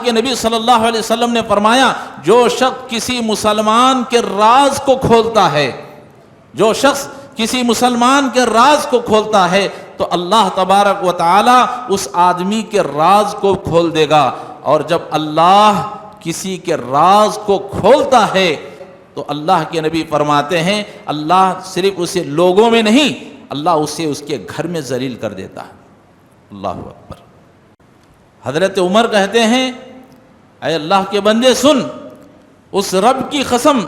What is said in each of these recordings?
کے نبی صلی اللہ علیہ وسلم نے فرمایا جو شخص کسی مسلمان کے راز کو کھولتا ہے، جو شخص کسی مسلمان کے راز کو کھولتا ہے تو اللہ تبارک و تعالی اس آدمی کے راز کو کھول دے گا، اور جب اللہ کسی کے راز کو کھولتا ہے تو اللہ کے نبی فرماتے ہیں اللہ صرف اسے لوگوں میں نہیں، اللہ اسے اس کے گھر میں ذلیل کر دیتا ہے۔ اللہ اکبر۔ حضرت عمر کہتے ہیں اے اللہ کے بندے سن، اس رب کی قسم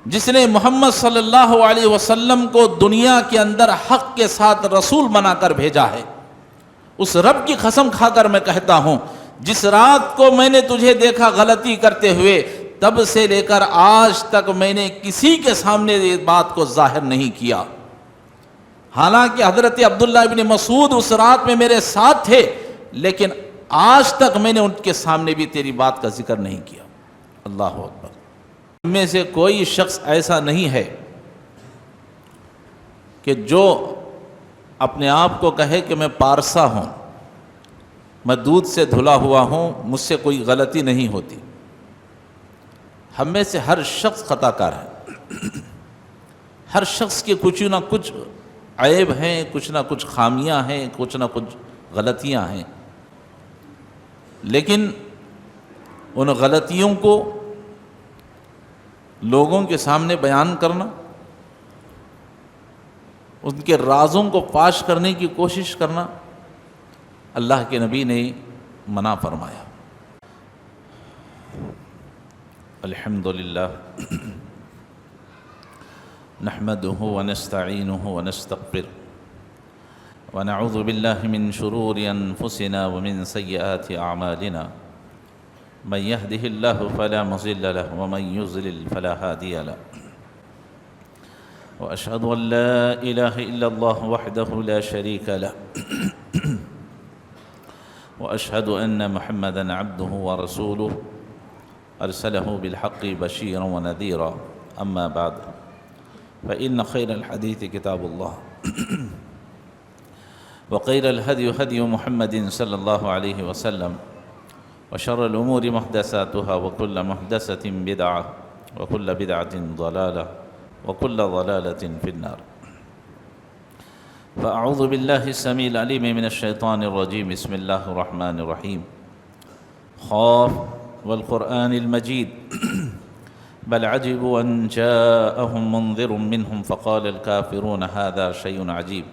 جس نے محمد صلی اللہ علیہ وسلم کو دنیا کے اندر حق کے ساتھ رسول بنا کر بھیجا ہے، اس رب کی قسم کھا کر میں کہتا ہوں جس رات کو میں نے تجھے دیکھا غلطی کرتے ہوئے، تب سے لے کر آج تک میں نے کسی کے سامنے اس بات کو ظاہر نہیں کیا۔ حالانکہ حضرت عبداللہ ابن مسعود اس رات میں میرے ساتھ تھے، لیکن آج تک میں نے ان کے سامنے بھی تیری بات کا ذکر نہیں کیا۔ اللہ اکبر۔ ہم میں سے کوئی شخص ایسا نہیں ہے کہ جو اپنے آپ کو کہے کہ میں پارسا ہوں، میں دودھ سے دھلا ہوا ہوں، مجھ سے کوئی غلطی نہیں ہوتی۔ ہم میں سے ہر شخص خطا کار ہے، ہر شخص کے کچھ نہ کچھ عیب ہیں، کچھ نہ کچھ خامیاں ہیں، کچھ نہ کچھ غلطیاں ہیں، لیکن ان غلطیوں کو لوگوں کے سامنے بیان کرنا، ان کے رازوں کو فاش کرنے کی کوشش کرنا اللہ کے نبی نے منع فرمایا۔ الحمدللہ نحمده ونستعینه ونستغفر ونعوذ باللہ من شرور انفسنا ومن سیئات اعمالنا من يهده الله فلا مضل له ومن يضلل فلا هادي له واشهد ان لا اله الا الله وحده لا شريك له واشهد ان محمدا عبده ورسوله ارسله بالحق بشيرا ونذيرا اما بعد فان خير الحديث كتاب الله وخير الهدي هدي محمد صلى الله عليه وسلم وشر الأمور محدثاتها وكل محدثة بدعة وكل بدعة ضلالة وكل ضلالة في النار فأعوذ بالله السميع العليم من الشيطان الرجيم بسم الله الرحمن الرحيم خاف والقرآن المجيد بل عجبوا أن جاءهم منذر منهم فقال الكافرون هذا شيء عجيب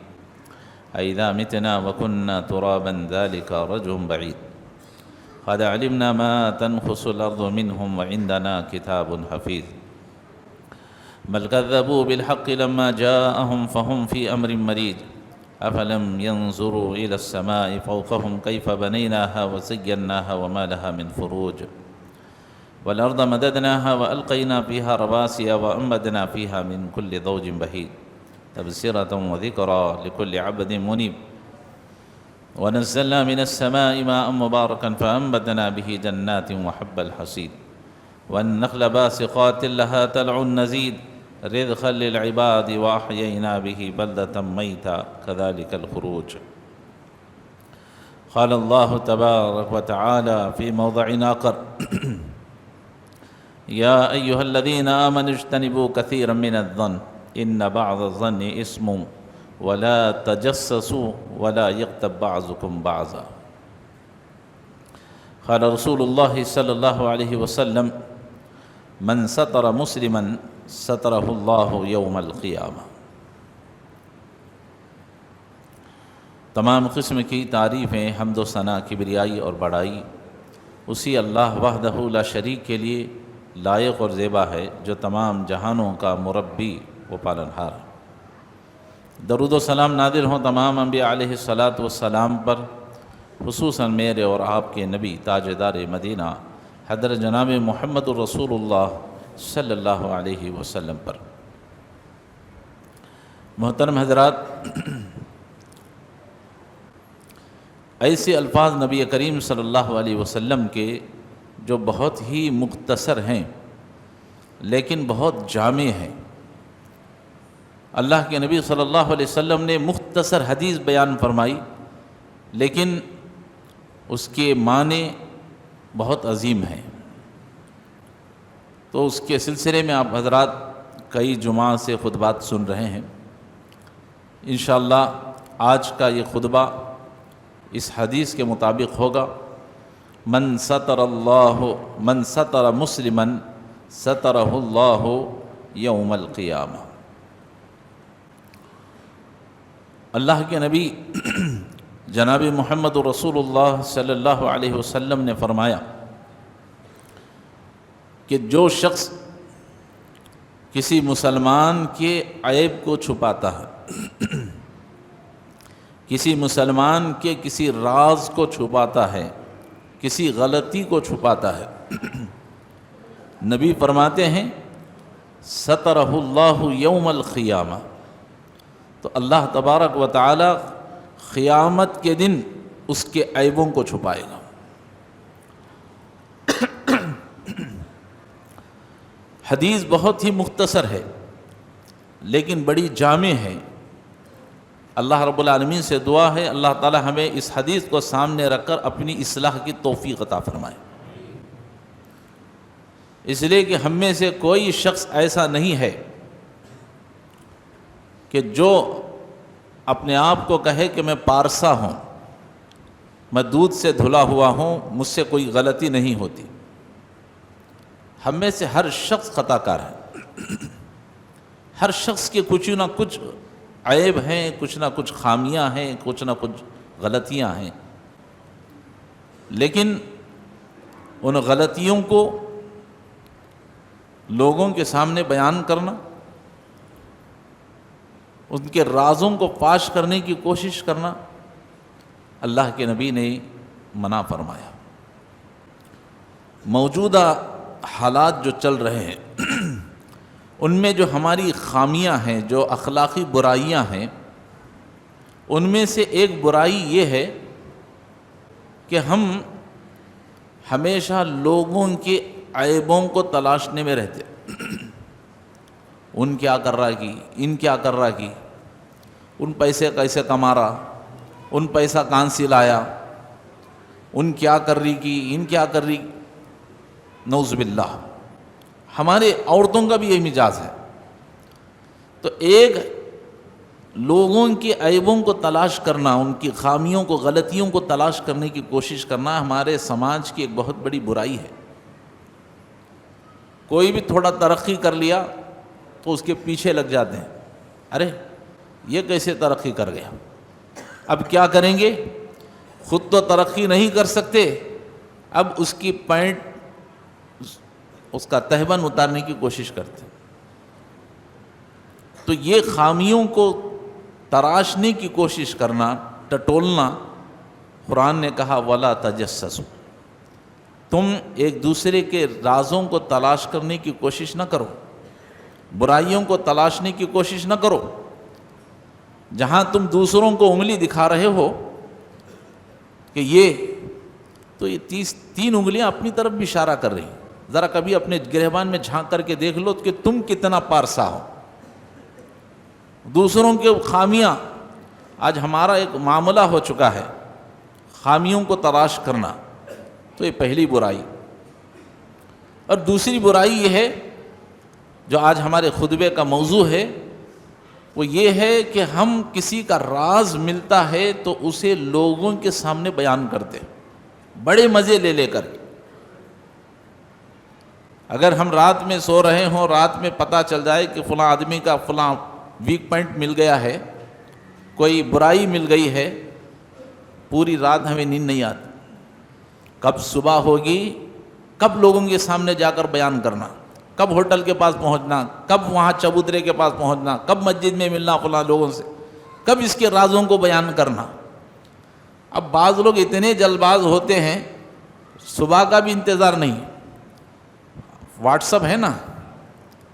أئذا متنا وكنا ترابا ذلك رجع بعيد قد علمنا ما تنقص الأرض منهم وعندنا كتاب حفيظ بل كذبوا بالحق لما جاءهم فهم في أمر مريج أفلم ينظروا إلى السماء فوقهم كيف بنيناها وزيناها وما لها من فروج والأرض مددناها وألقينا فيها رواسي وأنبتنا فيها من كل زوج بهيج تبصرة وذكرى لكل عبد منيب ونزلنا من السماء ماء مباركا فأنبتنا به جنات وحب الحصيد والنخل باسقات لها طلع نزيد رزقا للعباد وأحيينا به بلدة ميتا كذلك الخروج قال الله تبارك وتعالى في موضع آخر يا أيها الذين آمنوا اجتنبوا كثيرا من الظن إن بعض الظن إثم ولا تجسسوا ولا يغتب بعضكم بعضا قال رسول الله صلى الله عليه وسلم من ستر مسلما ستره الله يوم القيامة۔ تمام قسم کی تعریفیں، حمد و ثنا، کبریائی اور بڑائی اسی اللہ وحدہ لا شریک کے لیے لائق اور زیبا ہے جو تمام جہانوں کا مربی و پالنہار ہے۔ درود و سلام نازل ہوں تمام انبیاء علیہ السلام پر، خصوصاً میرے اور آپ کے نبی تاجدار مدینہ حضرت جناب محمد الرسول اللہ صلی اللہ علیہ وسلم پر۔ محترم حضرات، ایسے الفاظ نبی کریم صلی اللہ علیہ وسلم کے جو بہت ہی مختصر ہیں لیکن بہت جامع ہیں۔ اللہ کے نبی صلی اللہ علیہ وسلم نے مختصر حدیث بیان فرمائی، لیکن اس کے معنی بہت عظیم ہے۔ تو اس کے سلسلے میں آپ حضرات کئی جمعہ سے خطبات سن رہے ہیں۔ انشاءاللہ آج کا یہ خطبہ اس حدیث کے مطابق ہوگا، من ستر مسلما سترہ اللہ یوم القیامہ۔ اللہ کے نبی جناب محمد رسول اللہ صلی اللہ علیہ وسلم نے فرمایا کہ جو شخص کسی مسلمان کے عیب کو چھپاتا ہے، کسی مسلمان کے کسی راز کو چھپاتا ہے، کسی غلطی کو چھپاتا ہے، نبی فرماتے ہیں سترہ اللہ یوم القیامہ، تو اللہ تبارک و تعالی قیامت کے دن اس کے عیبوں کو چھپائے گا۔ حدیث بہت ہی مختصر ہے لیکن بڑی جامع ہے۔ اللہ رب العالمین سے دعا ہے اللہ تعالی ہمیں اس حدیث کو سامنے رکھ کر اپنی اصلاح کی توفیق عطا فرمائے، اس لیے کہ ہم میں سے کوئی شخص ایسا نہیں ہے کہ جو اپنے آپ کو کہے کہ میں پارسا ہوں، میں دودھ سے دھلا ہوا ہوں، مجھ سے کوئی غلطی نہیں ہوتی۔ ہم میں سے ہر شخص خطا کار ہے، ہر شخص کے کچھ نہ کچھ عیب ہیں، کچھ نہ کچھ خامیاں ہیں، کچھ نہ کچھ غلطیاں ہیں، لیکن ان غلطیوں کو لوگوں کے سامنے بیان کرنا، ان کے رازوں کو فاش کرنے کی کوشش کرنا اللہ کے نبی نے منع فرمایا۔ موجودہ حالات جو چل رہے ہیں ان میں جو ہماری خامیاں ہیں، جو اخلاقی برائیاں ہیں، ان میں سے ایک برائی یہ ہے کہ ہم ہمیشہ لوگوں کے عیبوں کو تلاشنے میں رہتے، ان کیا کر رہا کی، ان کیا کر رہا کی، ان پیسے کیسے کما رہا، ان پیسہ کہاں سے لایا، ان کیا کر رہی کی، ان کیا کر رہی۔ نعوذ باللہ، ہمارے عورتوں کا بھی یہی مزاج ہے۔ تو ایک لوگوں کے عیبوں کو تلاش کرنا، ان کی خامیوں کو، غلطیوں کو تلاش کرنے کی کوشش کرنا ہمارے سماج کی ایک بہت بڑی برائی ہے۔ کوئی بھی تھوڑا ترقی کر لیا تو اس کے پیچھے لگ جاتے ہیں، ارے یہ کیسے ترقی کر گیا، اب کیا کریں گے، خود تو ترقی نہیں کر سکتے، اب اس کی پینٹ، اس کا تہبند اتارنے کی کوشش کرتے۔ تو یہ خامیوں کو تراشنے کی کوشش کرنا، ٹٹولنا، قرآن نے کہا وَلَا تَجَسَّسُوا، تم ایک دوسرے کے رازوں کو تلاش کرنے کی کوشش نہ کرو، برائیوں کو تلاشنے کی کوشش نہ کرو۔ جہاں تم دوسروں کو انگلی دکھا رہے ہو کہ یہ تو یہ تین انگلیاں اپنی طرف بھی اشارہ کر رہی ہیں، ذرا کبھی اپنے گریبان میں جھانک کر کے دیکھ لو کہ تم کتنا پارسا ہو۔ دوسروں کے خامیاں، آج ہمارا ایک معاملہ ہو چکا ہے خامیوں کو تلاش کرنا، تو یہ پہلی برائی۔ اور دوسری برائی یہ ہے جو آج ہمارے خطبے کا موضوع ہے، وہ یہ ہے کہ ہم کسی کا راز ملتا ہے تو اسے لوگوں کے سامنے بیان کرتے بڑے مزے لے لے کر۔ اگر ہم رات میں سو رہے ہوں، رات میں پتہ چل جائے کہ فلاں آدمی کا فلاں ویک پوائنٹ مل گیا ہے، کوئی برائی مل گئی ہے، پوری رات ہمیں نیند نہیں آتی۔ کب صبح ہوگی، کب لوگوں کے سامنے جا کر بیان کرنا، کب ہوٹل کے پاس پہنچنا، کب وہاں چبوترے کے پاس پہنچنا، کب مسجد میں ملنا فلاں لوگوں سے، کب اس کے رازوں کو بیان کرنا۔ اب بعض لوگ اتنے جلد باز ہوتے ہیں، صبح کا بھی انتظار نہیں، واٹس اپ ہے نا،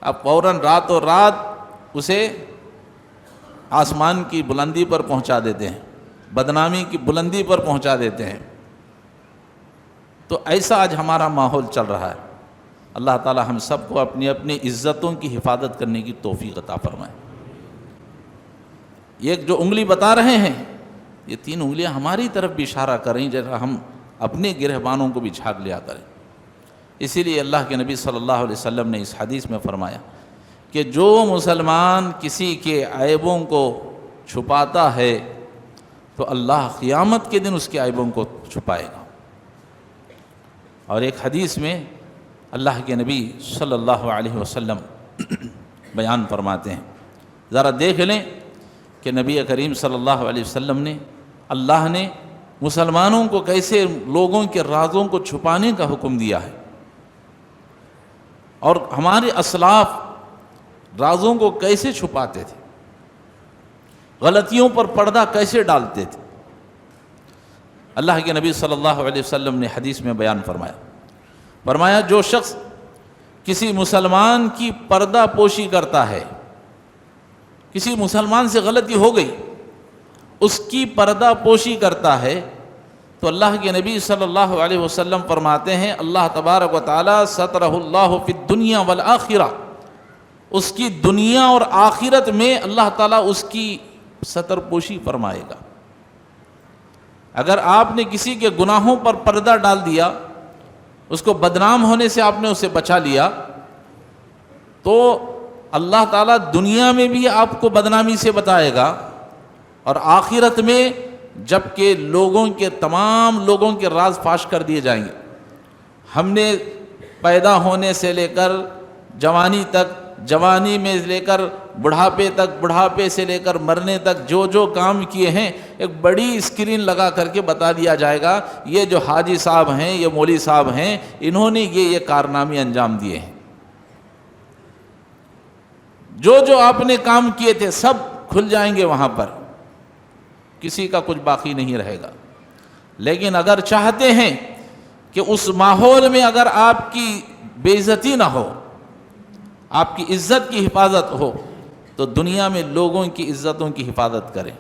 اب فوراً راتوں رات اسے آسمان کی بلندی پر پہنچا دیتے ہیں، بدنامی کی بلندی پر پہنچا دیتے ہیں۔ تو ایسا آج ہمارا ماحول چل رہا ہے۔ اللہ تعالی ہم سب کو اپنی اپنی عزتوں کی حفاظت کرنے کی توفیق عطا فرمائے۔ یہ جو انگلی بتا رہے ہیں، یہ تین انگلیاں ہماری طرف بھی اشارہ کر رہی ہیں، جیسا ہم اپنے گرہبانوں کو بھی جھانک لیا کریں۔ اسی لیے اللہ کے نبی صلی اللہ علیہ وسلم نے اس حدیث میں فرمایا کہ جو مسلمان کسی کے عیبوں کو چھپاتا ہے تو اللہ قیامت کے دن اس کے عیبوں کو چھپائے گا۔ اور ایک حدیث میں اللہ کے نبی صلی اللہ علیہ وسلم بیان فرماتے ہیں، ذرا دیکھ لیں کہ نبی کریم صلی اللہ علیہ وسلم نے، اللہ نے مسلمانوں کو کیسے لوگوں کے رازوں کو چھپانے کا حکم دیا ہے، اور ہمارے اسلاف رازوں کو کیسے چھپاتے تھے، غلطیوں پر پردہ کیسے ڈالتے تھے۔ اللہ کے نبی صلی اللہ علیہ وسلم نے حدیث میں بیان فرمایا جو شخص کسی مسلمان کی پردہ پوشی کرتا ہے، کسی مسلمان سے غلطی ہو گئی، اس کی پردہ پوشی کرتا ہے، تو اللہ کے نبی صلی اللہ علیہ وسلم فرماتے ہیں اللہ تبارک و تعالی سترہ اللہ فی الدنیا والآخرہ، اس کی دنیا اور آخرت میں اللہ تعالیٰ اس کی ستر پوشی فرمائے گا۔ اگر آپ نے کسی کے گناہوں پر پردہ ڈال دیا، اس کو بدنام ہونے سے آپ نے اسے بچا لیا، تو اللہ تعالیٰ دنیا میں بھی آپ کو بدنامی سے بچائے گا، اور آخرت میں جب کہ تمام لوگوں کے راز فاش کر دیے جائیں گے، ہم نے پیدا ہونے سے لے کر جوانی تک، جوانی میں لے کر بڑھاپے تک، بڑھاپے سے لے کر مرنے تک جو جو کام کیے ہیں ایک بڑی اسکرین لگا کر کے بتا دیا جائے گا، یہ جو حاجی صاحب ہیں، یہ مولوی صاحب ہیں، انہوں نے یہ کارنامے انجام دیے ہیں۔ جو جو آپ نے کام کیے تھے سب کھل جائیں گے وہاں پر، کسی کا کچھ باقی نہیں رہے گا۔ لیکن اگر چاہتے ہیں کہ اس ماحول میں اگر آپ کی بے عزتی نہ ہو، آپ کی عزت کی حفاظت ہو، تو دنیا میں لوگوں کی عزتوں کی حفاظت کریں،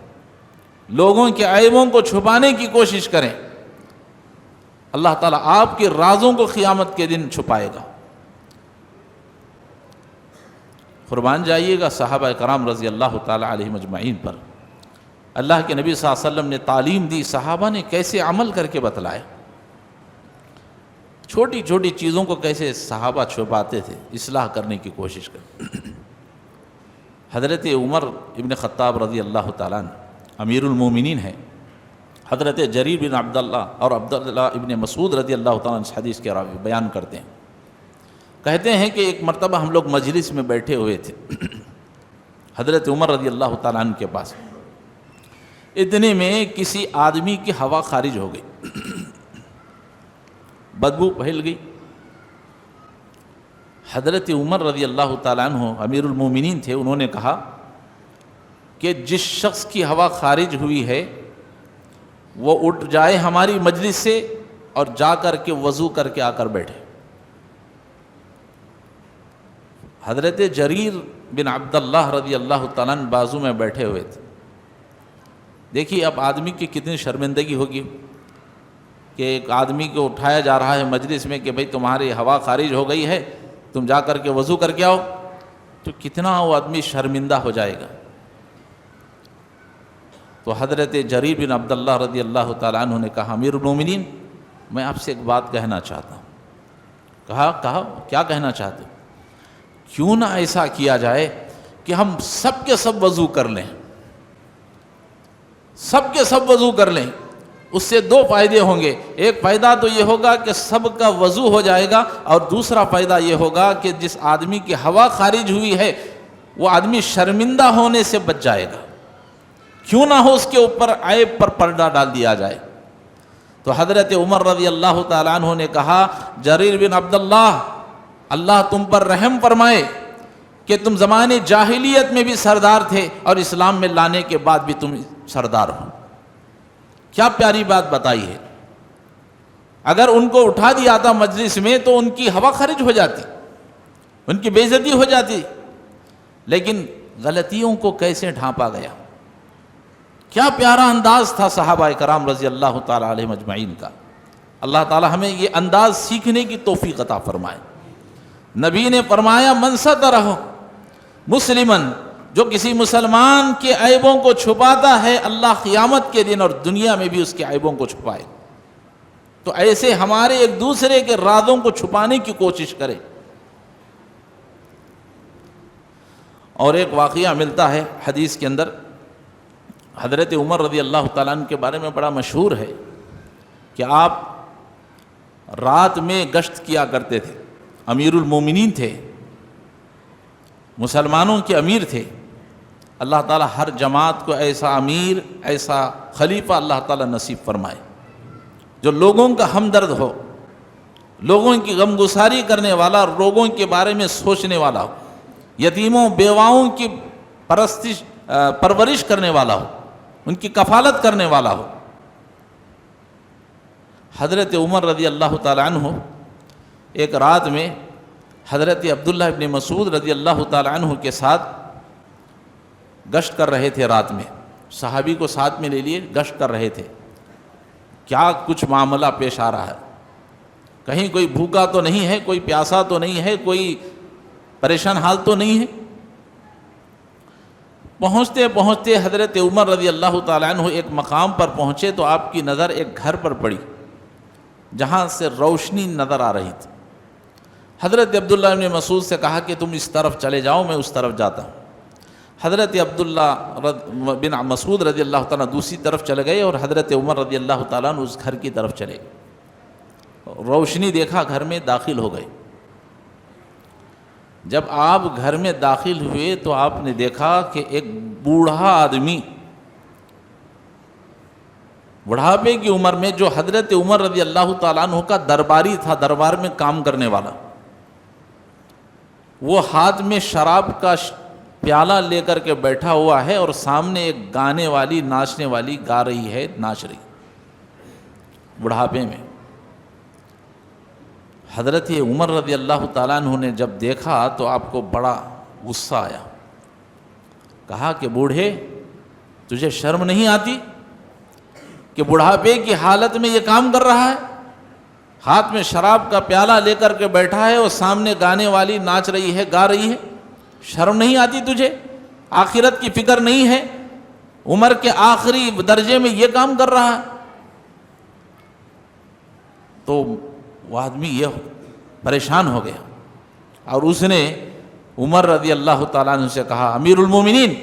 لوگوں کے عیبوں کو چھپانے کی کوشش کریں، اللہ تعالیٰ آپ کے رازوں کو قیامت کے دن چھپائے گا۔ قربان جائیے گا صحابہ کرام رضی اللہ تعالیٰ علیہم اجمعین پر۔ اللہ کے نبی صلی اللہ علیہ وسلم نے تعلیم دی، صحابہ نے کیسے عمل کر کے بتلایا، چھوٹی چھوٹی چیزوں کو کیسے صحابہ چھپاتے تھے، اصلاح کرنے کی کوشش کرتے۔ حضرت عمر ابن خطاب رضی اللہ تعالیٰ عنہ امیر المومنین ہیں، حضرت جریر بن عبداللہ اور عبداللہ ابن مسعود رضی اللہ تعالیٰ عنہ اس حدیث کے راوی بیان کرتے ہیں، کہتے ہیں کہ ایک مرتبہ ہم لوگ مجلس میں بیٹھے ہوئے تھے حضرت عمر رضی اللہ تعالیٰ عنہ کے پاس، اتنے میں کسی آدمی کی ہوا خارج ہو گئی، بدبو پھیل گئی۔ حضرت عمر رضی اللہ تعالیٰ عنہ امیر المومنین تھے، انہوں نے کہا کہ جس شخص کی ہوا خارج ہوئی ہے وہ اٹھ جائے ہماری مجلس سے اور جا کر کے وضو کر کے آ کر بیٹھے۔ حضرت جریر بن عبداللہ رضی اللہ تعالیٰ عنہ بازو میں بیٹھے ہوئے تھے۔ دیکھیے اب آدمی کی کتنی شرمندگی ہوگی کہ ایک آدمی کو اٹھایا جا رہا ہے مجلس میں کہ بھئی تمہاری ہوا خارج ہو گئی ہے، تم جا کر کے وضو کر کے آؤ، تو کتنا وہ آدمی شرمندہ ہو جائے گا۔ تو حضرت جریر بن عبداللہ رضی اللہ تعالیٰ عنہ نے کہا امیر المومنین میں آپ سے ایک بات کہنا چاہتا ہوں۔ کہا کیا کہنا چاہتے ہو؟ کیوں نہ ایسا کیا جائے کہ ہم سب کے سب وضو کر لیں، سب کے سب وضو کر لیں، اس سے دو فائدے ہوں گے، ایک فائدہ تو یہ ہوگا کہ سب کا وضو ہو جائے گا، اور دوسرا فائدہ یہ ہوگا کہ جس آدمی کی ہوا خارج ہوئی ہے وہ آدمی شرمندہ ہونے سے بچ جائے گا، کیوں نہ ہو اس کے اوپر عیب پر پردہ ڈال دیا جائے۔ تو حضرت عمر رضی اللہ تعالیٰ عنہ نے کہا جریر بن عبداللہ اللہ تم پر رحم فرمائے کہ تم زمانے جاہلیت میں بھی سردار تھے اور اسلام میں لانے کے بعد بھی تم سردار ہو۔ کیا پیاری بات بتائی ہے۔ اگر ان کو اٹھا دیا تھا مجلس میں تو ان کی ہوا خارج ہو جاتی، ان کی بے عزتی ہو جاتی، لیکن غلطیوں کو کیسے ڈھانپا گیا۔ کیا پیارا انداز تھا صحابہ کرام رضی اللہ تعالیٰ علیہ مجمعین کا۔ اللہ تعالیٰ ہمیں یہ انداز سیکھنے کی توفیق عطا فرمائے۔ نبی نے فرمایا من سترہ مسلمن، جو کسی مسلمان کے عیبوں کو چھپاتا ہے اللہ قیامت کے دن اور دنیا میں بھی اس کے عیبوں کو چھپائے۔ تو ایسے ہمارے ایک دوسرے کے رازوں کو چھپانے کی کوشش کرے. اور ایک واقعہ ملتا ہے حدیث کے اندر، حضرت عمر رضی اللہ تعالیٰ عنہ کے بارے میں بڑا مشہور ہے کہ آپ رات میں گشت کیا کرتے تھے. امیر المومنین تھے، مسلمانوں کے امیر تھے. اللہ تعالیٰ ہر جماعت کو ایسا امیر، ایسا خلیفہ اللہ تعالیٰ نصیب فرمائے جو لوگوں کا ہمدرد ہو، لوگوں کی غمگساری کرنے والا، لوگوں کے بارے میں سوچنے والا ہو، یتیموں بیواؤں کی پرورش کرنے والا ہو، ان کی کفالت کرنے والا ہو. حضرت عمر رضی اللہ تعالیٰ عنہ ایک رات میں حضرت عبداللہ ابن مسعود رضی اللہ تعالیٰ عنہ کے ساتھ گشت کر رہے تھے. رات میں صحابی کو ساتھ میں لے لیے گشت کر رہے تھے. کیا کچھ معاملہ پیش آ رہا ہے، کہیں کوئی بھوکا تو نہیں ہے، کوئی پیاسا تو نہیں ہے، کوئی پریشان حال تو نہیں ہے. پہنچتے پہنچتے حضرت عمر رضی اللہ تعالیٰ عنہ ایک مقام پر پہنچے تو آپ کی نظر ایک گھر پر پڑی جہاں سے روشنی نظر آ رہی تھی. حضرت عبداللہ ابن مسعود سے کہا کہ تم اس طرف چلے جاؤ، میں اس طرف جاتا ہوں. حضرت عبداللہ بن مسعود رضی اللہ تعالیٰ دوسری طرف چلے گئے اور حضرت عمر رضی اللہ تعالیٰ عنہ اس گھر کی طرف چلے گئے. روشنی دیکھا، گھر میں داخل ہو گئے. جب آپ گھر میں داخل ہوئے تو آپ نے دیکھا کہ ایک بوڑھا آدمی بڑھاپے کی عمر میں، جو حضرت عمر رضی اللہ تعالیٰ عنہ کا درباری تھا، دربار میں کام کرنے والا، وہ ہاتھ میں شراب کا پیالہ لے کر کے بیٹھا ہوا ہے اور سامنے ایک گانے والی، ناچنے والی گا رہی ہے، ناچ رہی بڑھاپے میں. حضرت عمر رضی اللہ تعالیٰ عنہ نے جب دیکھا تو آپ کو بڑا غصہ آیا. کہا کہ بوڑھے، تجھے شرم نہیں آتی کہ بڑھاپے کی حالت میں یہ کام کر رہا ہے؟ ہاتھ میں شراب کا پیالہ لے کر کے بیٹھا ہے اور سامنے گانے والی ناچ رہی ہے، گا رہی ہے. شرم نہیں آتی تجھے؟ آخرت کی فکر نہیں ہے؟ عمر کے آخری درجے میں یہ کام کر رہا ہے. تو وہ آدمی یہ پریشان ہو گیا اور اس نے عمر رضی اللہ تعالیٰ عنہ سے کہا، امیر المومنین،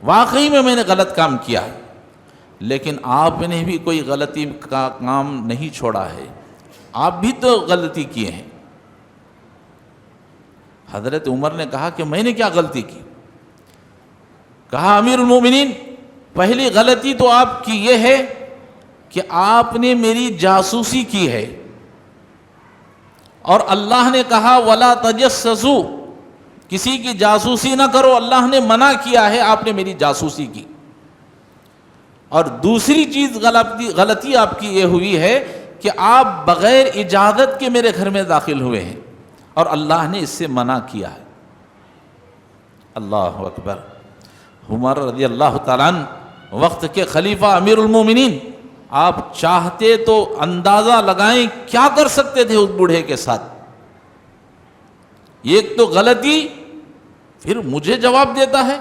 واقعی میں نے غلط کام کیا ہے، لیکن آپ نے بھی کوئی غلطی کا کام نہیں چھوڑا ہے، آپ بھی تو غلطی کیے ہیں. حضرت عمر نے کہا کہ میں نے کیا غلطی کی؟ کہا امیر المومنین، پہلی غلطی تو آپ کی یہ ہے کہ آپ نے میری جاسوسی کی ہے، اور اللہ نے کہا وَلَا تَجَسَّسُوا، کسی کی جاسوسی نہ کرو، اللہ نے منع کیا ہے، آپ نے میری جاسوسی کی. اور دوسری چیز غلطی آپ کی یہ ہوئی ہے کہ آپ بغیر اجازت کے میرے گھر میں داخل ہوئے ہیں اور اللہ نے اس سے منع کیا ہے. اللہ اکبر. عمر رضی اللہ تعالیٰ عنہ وقت کے خلیفہ امیر المومنین، آپ چاہتے تو اندازہ لگائیں کیا کر سکتے تھے اس بوڑھے کے ساتھ. ایک تو غلطی پھر مجھے جواب دیتا ہے،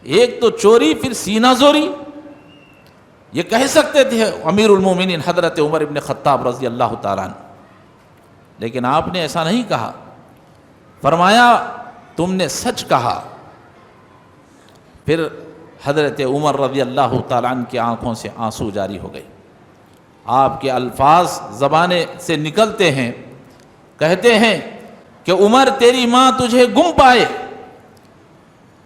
ایک تو چوری پھر سینہ زوری. یہ کہہ سکتے تھے امیر المومنین حضرت عمر ابن خطاب رضی اللہ تعالیٰ عنہ، لیکن آپ نے ایسا نہیں کہا. فرمایا تم نے سچ کہا. پھر حضرت عمر رضی اللہ تعالیٰ عنہ کی آنکھوں سے آنسو جاری ہو گئے. آپ کے الفاظ زبانے سے نکلتے ہیں، کہتے ہیں کہ عمر تیری ماں تجھے گم پائے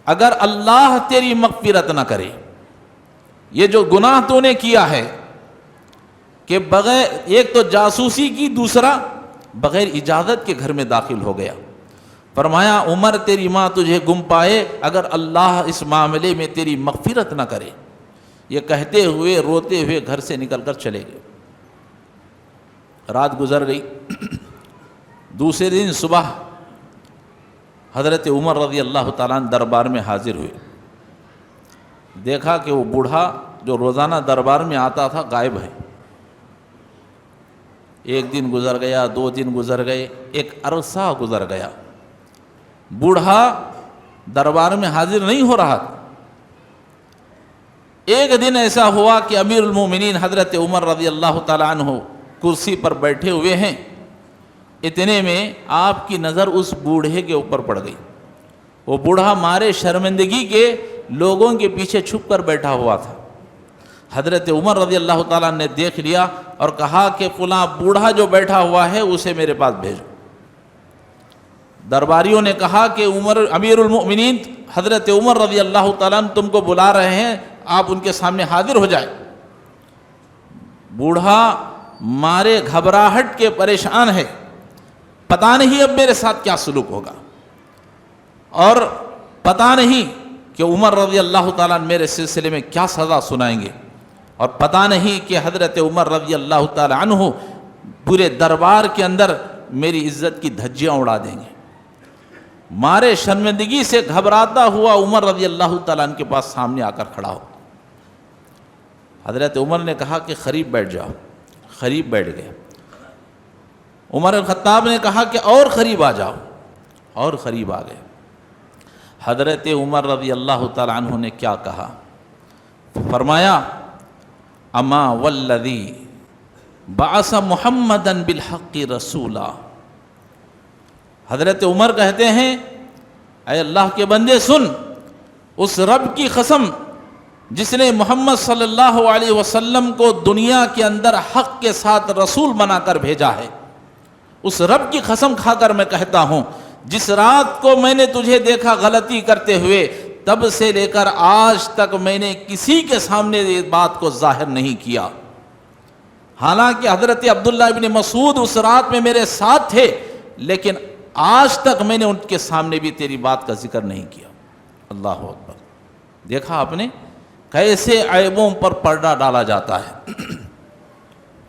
اگر اللہ تیری مغفرت نہ کرے. یہ جو گناہ تو نے کیا ہے کہ بغیر، ایک تو جاسوسی کی، دوسرا بغیر اجازت کے گھر میں داخل ہو گیا. فرمایا عمر تیری ماں تجھے گم پائے اگر اللہ اس معاملے میں تیری مغفرت نہ کرے. یہ کہتے ہوئے روتے ہوئے گھر سے نکل کر چلے گئے. رات گزر گئی. دوسرے دن صبح حضرت عمر رضی اللہ تعالیٰ عنہ دربار میں حاضر ہوئے. دیکھا کہ وہ بوڑھا جو روزانہ دربار میں آتا تھا غائب ہے. ایک دن گزر گیا، 2 دن گزر گئے، ایک عرصہ گزر گیا، بوڑھا دربار میں حاضر نہیں ہو رہا تھا. ایک دن ایسا ہوا کہ امیر المومنین حضرت عمر رضی اللہ تعالیٰ عنہ کرسی پر بیٹھے ہوئے ہیں، اتنے میں آپ کی نظر اس بوڑھے کے اوپر پڑ گئی۔ وہ بوڑھا مارے شرمندگی کے لوگوں کے پیچھے چھپ کر بیٹھا ہوا تھا۔ حضرت عمر رضی اللہ تعالیٰ نے دیکھ لیا اور کہا کہ فلاں بوڑھا جو بیٹھا ہوا ہے اسے میرے پاس بھیجو۔ درباریوں نے کہا کہ امیر المؤمنین حضرت عمر رضی اللہ تعالیٰ تم کو بلا رہے ہیں، آپ ان کے سامنے حاضر ہو جائیں۔ بوڑھا مارے گھبراہٹ کے پریشان ہے، پتہ نہیں اب میرے ساتھ کیا سلوک ہوگا، اور پتہ نہیں کہ عمر رضی اللہ تعالیٰ میرے سلسلے میں کیا سزا سنائیں گے، اور پتہ نہیں کہ حضرت عمر رضی اللہ تعالیٰ عنہ پورے دربار کے اندر میری عزت کی دھجیاں اڑا دیں گے۔ مارے شرمندگی سے گھبراتا ہوا عمر رضی اللہ تعالیٰ عنہ کے پاس سامنے آ کر کھڑا ہو۔ حضرت عمر نے کہا کہ قریب بیٹھ جاؤ، قریب بیٹھ گئے۔ عمر الخطاب نے کہا کہ اور قریب آ جاؤ، اور قریب آ گئے۔ حضرت عمر رضی اللہ تعالیٰ عنہ نے کیا کہا؟ فرمایا اما والذی بعث محمدا بالحق رسولا۔ حضرت عمر کہتے ہیں اے اللہ کے بندے سن، اس رب کی قسم جس نے محمد صلی اللہ علیہ وسلم کو دنیا کے اندر حق کے ساتھ رسول بنا کر بھیجا ہے، اس رب کی قسم کھا کر میں کہتا ہوں، جس رات کو میں نے تجھے دیکھا غلطی کرتے ہوئے، تب سے لے کر آج تک میں نے کسی کے سامنے اس بات کو ظاہر نہیں کیا۔ حالانکہ حضرت عبداللہ ابن مسعود اس رات میں میرے ساتھ تھے، لیکن آج تک میں نے ان کے سامنے بھی تیری بات کا ذکر نہیں کیا۔ اللہ اکبر! دیکھا آپ نے کیسے عیبوں پر پردہ ڈالا جاتا ہے۔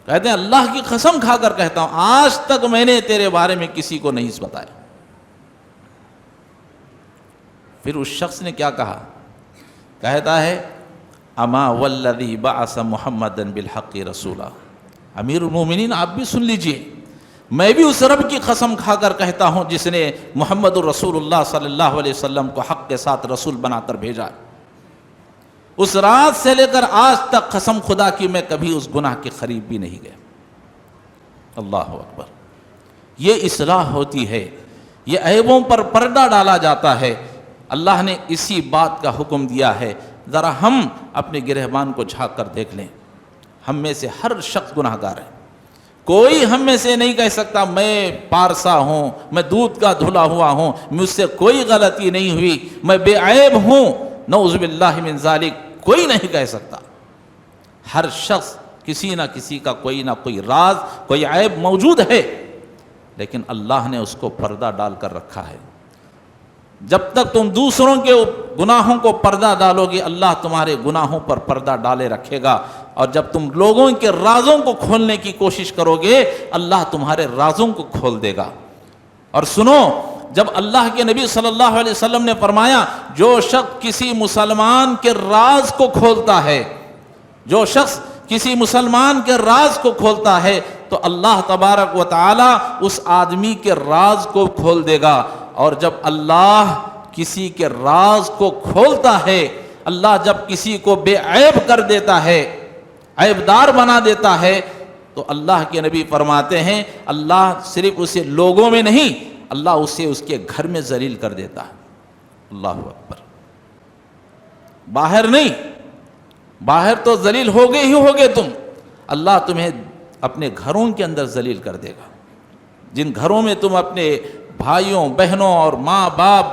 کہتے ہیں اللہ کی قسم کھا کر کہتا ہوں، آج تک میں نے تیرے بارے میں کسی کو نہیں بتایا۔ پھر اس شخص نے کیا کہا؟ کہتا ہے اما والذی بعث محمدا بالحق رسولا۔ امیر المومنین آپ بھی سن لیجئے، میں بھی اس رب کی قسم کھا کر کہتا ہوں جس نے محمد الرسول اللہ صلی اللہ علیہ وسلم کو حق کے ساتھ رسول بنا کر بھیجا۔ اس رات سے لے کر آج تک قسم خدا کی میں کبھی اس گناہ کے قریب بھی نہیں گیا۔ اللہ اکبر! یہ اصلاح ہوتی ہے، یہ عیبوں پر پردہ ڈالا جاتا ہے۔ اللہ نے اسی بات کا حکم دیا ہے۔ ذرا ہم اپنے گرہبان کو جھانک کر دیکھ لیں، ہم میں سے ہر شخص گناہ گار ہے۔ کوئی ہم میں سے نہیں کہہ سکتا میں پارسا ہوں، میں دودھ کا دھلا ہوا ہوں، مجھ سے کوئی غلطی نہیں ہوئی، میں بے عیب ہوں، نعوذ باللہ من ذالک، کوئی نہیں کہہ سکتا۔ ہر شخص کسی نہ کسی کا کوئی نہ کوئی راز، کوئی عیب موجود ہے، لیکن اللہ نے اس کو پردہ ڈال کر رکھا ہے۔ جب تک تم دوسروں کے گناہوں کو پردہ ڈالو گے، اللہ تمہارے گناہوں پر پردہ ڈالے رکھے گا، اور جب تم لوگوں کے رازوں کو کھولنے کی کوشش کرو گے، اللہ تمہارے رازوں کو کھول دے گا۔ اور سنو، جب اللہ کے نبی صلی اللہ علیہ وسلم نے فرمایا جو شخص کسی مسلمان کے راز کو کھولتا ہے، جو شخص کسی مسلمان کے راز کو کھولتا ہے، تو اللہ تبارک و تعالی اس آدمی کے راز کو کھول دے گا۔ اور جب اللہ کسی کے راز کو کھولتا ہے، اللہ جب کسی کو بے عیب کر دیتا ہے، عیب دار بنا دیتا ہے، تو اللہ کے نبی فرماتے ہیں اللہ صرف اسے لوگوں میں نہیں، اللہ اسے اس کے گھر میں ذلیل کر دیتا ہے۔ اللہ اکبر! باہر نہیں، باہر تو ذلیل ہوگے ہی ہوگے تم، اللہ تمہیں اپنے گھروں کے اندر ذلیل کر دے گا۔ جن گھروں میں تم اپنے بھائیوں بہنوں اور ماں باپ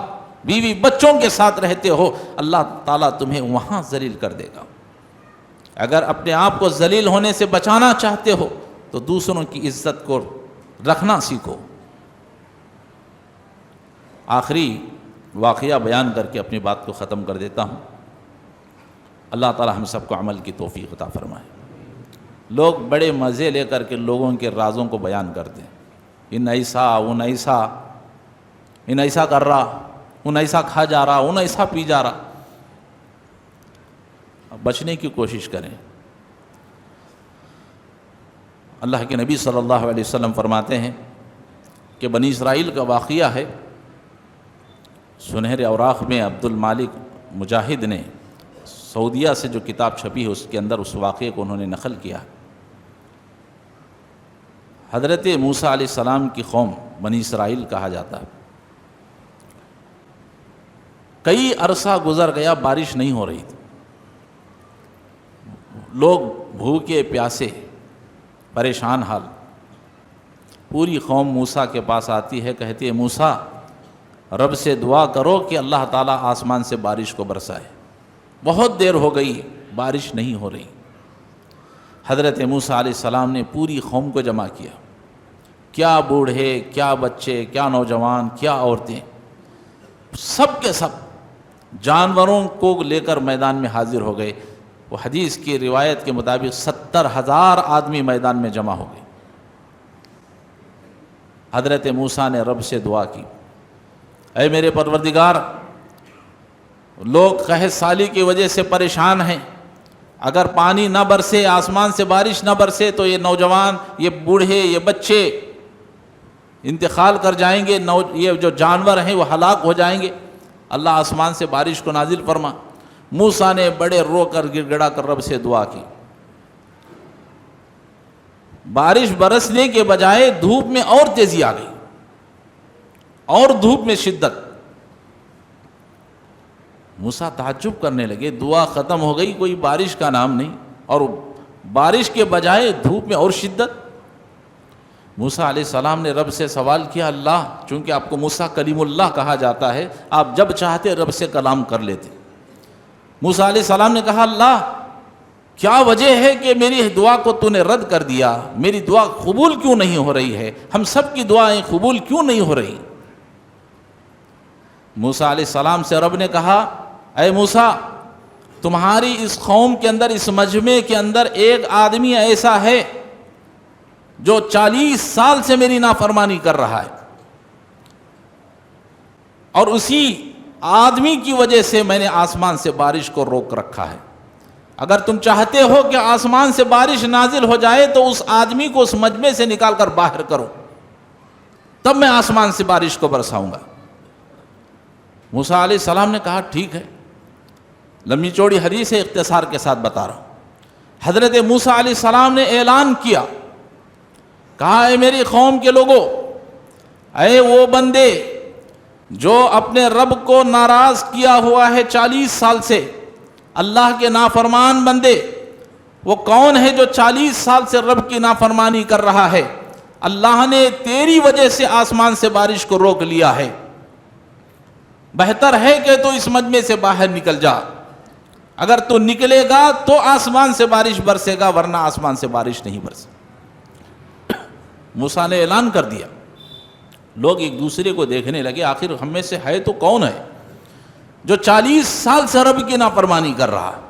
بیوی بچوں کے ساتھ رہتے ہو، اللہ تعالیٰ تمہیں وہاں ذلیل کر دے گا۔ اگر اپنے آپ کو ذلیل ہونے سے بچانا چاہتے ہو تو دوسروں کی عزت کو رکھنا سیکھو۔ آخری واقعہ بیان کر کے اپنی بات کو ختم کر دیتا ہوں۔ اللہ تعالیٰ ہم سب کو عمل کی توفیق عطا فرمائے۔ لوگ بڑے مزے لے کر کے لوگوں کے رازوں کو بیان کرتے ہیں، ان ایسا ان ایسا، ان ایسا کر رہا، ان ایسا کھا جا رہا، ان ایسا پی جا رہا۔ بچنے کی کوشش کریں۔ اللہ کے نبی صلی اللہ علیہ وسلم فرماتے ہیں کہ بنی اسرائیل کا واقعہ ہے، سنہرے اوراق میں عبد المالک مجاہد نے سعودیہ سے جو کتاب چھپی ہے اس کے اندر اس واقعے کو انہوں نے نقل کیا۔ حضرت موسیٰ علیہ السلام کی قوم بنی اسرائیل کہا جاتا ہے، کئی عرصہ گزر گیا، بارش نہیں ہو رہی تھی، لوگ بھوکے پیاسے پریشان حال، پوری قوم موسیٰ کے پاس آتی ہے، کہتی ہے موسیٰ رب سے دعا کرو کہ اللہ تعالیٰ آسمان سے بارش کو برسائے، بہت دیر ہو گئی بارش نہیں ہو رہی۔ حضرت موسیٰ علیہ السلام نے پوری قوم کو جمع کیا، کیا بوڑھے، کیا بچے، کیا نوجوان، کیا عورتیں، سب کے سب جانوروں کو لے کر میدان میں حاضر ہو گئے۔ وہ حدیث کی روایت کے مطابق 70,000 آدمی میدان میں جمع ہو گئے۔ حضرت موسیٰ نے رب سے دعا کی، اے میرے پروردگار، لوگ قحط سالی کی وجہ سے پریشان ہیں، اگر پانی نہ برسے، آسمان سے بارش نہ برسے تو یہ نوجوان، یہ بوڑھے، یہ بچے انتقال کر جائیں گے، یہ جو جانور ہیں وہ ہلاک ہو جائیں گے، اللہ آسمان سے بارش کو نازل فرما۔ موسیٰ نے بڑے رو کر گڑ گڑا کر رب سے دعا کی، بارش برسنے کے بجائے دھوپ میں اور تیزی آ گئی، اور دھوپ میں شدت۔ موسیٰ تعجب کرنے لگے، دعا ختم ہو گئی، کوئی بارش کا نام نہیں، اور بارش کے بجائے دھوپ میں اور شدت۔ موسیٰ علیہ السلام نے رب سے سوال کیا، اللہ، چونکہ آپ کو موسیٰ کلیم اللہ کہا جاتا ہے، آپ جب چاہتے رب سے کلام کر لیتے۔ موسیٰ علیہ السلام نے کہا، اللہ کیا وجہ ہے کہ میری دعا کو تو نے رد کر دیا، میری دعا قبول کیوں نہیں ہو رہی ہے، ہم سب کی دعائیں قبول کیوں نہیں ہو رہی؟ موسیٰ علیہ السلام سے رب نے کہا، اے موسیٰ، تمہاری اس قوم کے اندر، اس مجمع کے اندر ایک آدمی ایسا ہے جو 40 سال سے میری نافرمانی کر رہا ہے، اور اسی آدمی کی وجہ سے میں نے آسمان سے بارش کو روک رکھا ہے۔ اگر تم چاہتے ہو کہ آسمان سے بارش نازل ہو جائے تو اس آدمی کو اس مجمع سے نکال کر باہر کرو، تب میں آسمان سے بارش کو برساؤں گا۔ موسیٰ علیہ السلام نے کہا، ٹھیک ہے۔ لمبی چوڑی حدیث ہے، اختصار کے ساتھ بتا رہا ہوں۔ حضرت موسیٰ علیہ السلام نے اعلان کیا، کہا، اے میری قوم کے لوگوں، اے وہ بندے جو اپنے رب کو ناراض کیا ہوا ہے 40 سال سے، اللہ کے نافرمان بندے، وہ کون ہے جو 40 سال سے رب کی نافرمانی کر رہا ہے؟ اللہ نے تیری وجہ سے آسمان سے بارش کو روک لیا ہے، بہتر ہے کہ تو اس مجمع سے باہر نکل جا، اگر تو نکلے گا تو آسمان سے بارش برسے گا، ورنہ آسمان سے بارش نہیں برسے۔ موسیٰ نے اعلان کر دیا، لوگ ایک دوسرے کو دیکھنے لگے، آخر ہم میں سے ہے تو کون ہے جو 40 سال سے رب کی نافرمانی کر رہا ہے؟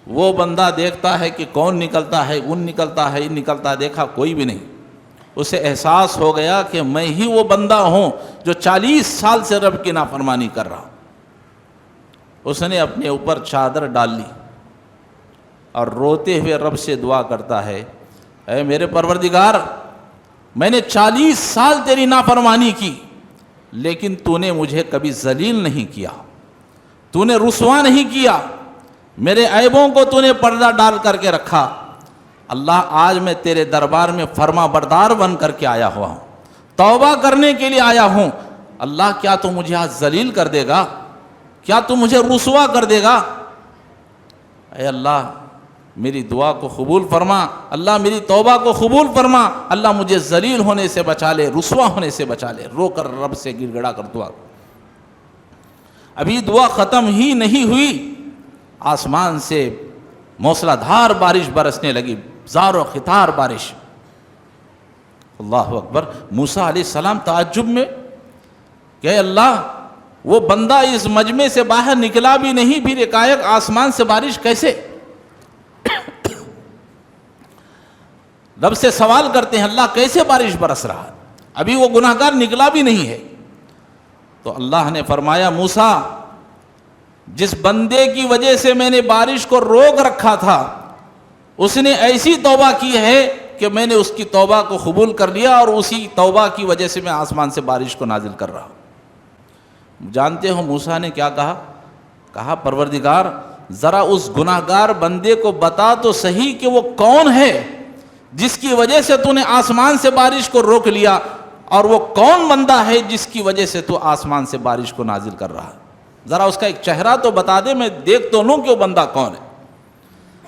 وہ بندہ دیکھتا ہے کہ کون نکلتا ہے، ان نکلتا ہے، ان نکلتا ہے، دیکھا کوئی بھی نہیں، اسے احساس ہو گیا کہ میں ہی وہ بندہ ہوں جو 40 سال سے رب کی نافرمانی کر رہا ہوں۔ اس نے اپنے اوپر چادر ڈال لی اور روتے ہوئے رب سے دعا کرتا ہے، اے میرے پروردگار، میں نے 40 سال تیری نافرمانی کی، لیکن تو نے مجھے کبھی ذلیل نہیں کیا، تو نے رسوا نہیں کیا، میرے عیبوں کو تو نے پردہ ڈال کر کے رکھا۔ اللہ، آج میں تیرے دربار میں فرما بردار بن کر کے آیا ہوا ہوں، توبہ کرنے کے لیے آیا ہوں۔ اللہ، کیا تو مجھے آج ذلیل کر دے گا؟ کیا تو مجھے رسوا کر دے گا؟ اے اللہ، میری دعا کو قبول فرما، اللہ میری توبہ کو قبول فرما، اللہ مجھے ذلیل ہونے سے بچا لے، رسوا ہونے سے بچا لے۔ رو کر رب سے گڑ گڑا کر دعا۔ ابھی دعا ختم ہی نہیں ہوئی، آسمان سے موسلا دھار بارش برسنے لگی، زار و خطار بارش۔ اللہ اکبر۔ موسیٰ علیہ السلام تعجب میں کہ اللہ، وہ بندہ اس مجمع سے باہر نکلا بھی نہیں، پھر ایک آسمان سے بارش کیسے؟ رب سے سوال کرتے ہیں، اللہ کیسے بارش برس رہا ہے؟ ابھی وہ گناہگار نکلا بھی نہیں ہے۔ تو اللہ نے فرمایا، موسیٰ، جس بندے کی وجہ سے میں نے بارش کو روک رکھا تھا، اس نے ایسی توبہ کی ہے کہ میں نے اس کی توبہ کو قبول کر لیا، اور اسی توبہ کی وجہ سے میں آسمان سے بارش کو نازل کر رہا ہوں۔ جانتے ہو موسیٰ نے کیا کہا؟ کہا، پروردگار، ذرا اس گناہگار بندے کو بتا تو صحیح کہ وہ کون ہے جس کی وجہ سے تو نے آسمان سے بارش کو روک لیا، اور وہ کون بندہ ہے جس کی وجہ سے تو آسمان سے بارش کو نازل کر رہا ہے؟ ذرا اس کا ایک چہرہ تو بتا دے، میں دیکھ تو لوں کہ وہ بندہ کون ہے۔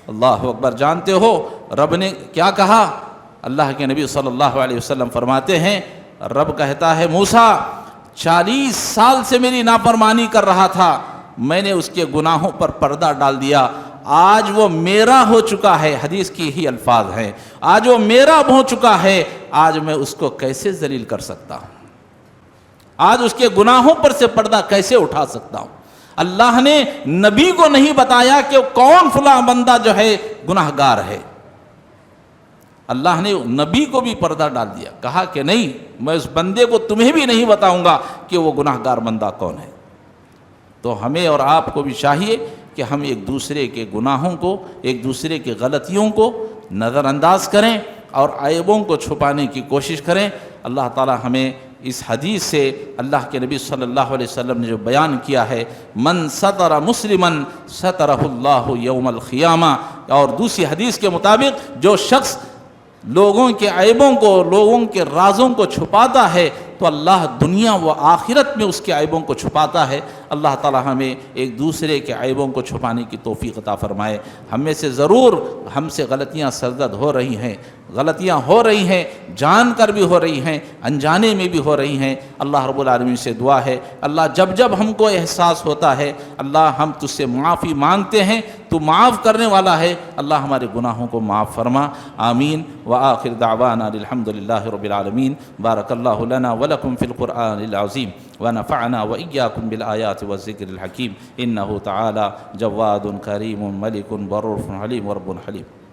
اللہ اکبر۔ جانتے ہو رب نے کیا کہا؟ اللہ کے نبی صلی اللہ علیہ وسلم فرماتے ہیں، رب کہتا ہے موسیٰ 40 سال سے میری نافرمانی کر رہا تھا، میں نے اس کے گناہوں پر پردہ ڈال دیا، آج وہ میرا ہو چکا ہے۔ حدیث کی ہی الفاظ ہیں، آج وہ میرا ہو چکا ہے، آج میں اس کو کیسے ذلیل کر سکتا ہوں؟ آج اس کے گناہوں پر سے پردہ کیسے اٹھا سکتا ہوں؟ اللہ نے نبی کو نہیں بتایا کہ کون فلاں بندہ جو ہے گناہگار ہے، اللہ نے نبی کو بھی پردہ ڈال دیا، کہا کہ نہیں، میں اس بندے کو تمہیں بھی نہیں بتاؤں گا کہ وہ گناہگار بندہ کون ہے۔ تو ہمیں اور آپ کو بھی چاہیے کہ ہم ایک دوسرے کے گناہوں کو، ایک دوسرے کی غلطیوں کو نظر انداز کریں اور عیبوں کو چھپانے کی کوشش کریں۔ اللہ تعالی ہمیں اس حدیث سے اللہ کے نبی صلی اللہ علیہ وسلم نے جو بیان کیا ہے، من ستر مسلمن سترہ اللہ یوم القیامہ، اور دوسری حدیث کے مطابق جو شخص لوگوں کے عیبوں کو، لوگوں کے رازوں کو چھپاتا ہے تو اللہ دنیا و آخرت میں اس کے عیبوں کو چھپاتا ہے۔ اللہ تعالی ہمیں ایک دوسرے کے عیبوں کو چھپانے کی توفیق عطا فرمائے۔ ہم میں سے ضرور ہم سے غلطیاں سرزد ہو رہی ہیں، غلطیاں ہو رہی ہیں، جان کر بھی ہو رہی ہیں، انجانے میں بھی ہو رہی ہیں۔ اللہ رب العالمین سے دعا ہے، اللہ جب جب ہم کو احساس ہوتا ہے اللہ ہم تجھ سے معافی مانگتے ہیں، تو معاف کرنے والا ہے، اللہ ہمارے گناہوں کو معاف فرما۔ آمین۔ وآخر دعوانا الحمدللہ رب العالمین۔ بارک اللہ لنا ولکم فی القرآن العظیم، ونفعنا وإياكم بالآيات والذكر الحكيم، إنه تعالى جواد كريم ملك بر حليم ورب حليم۔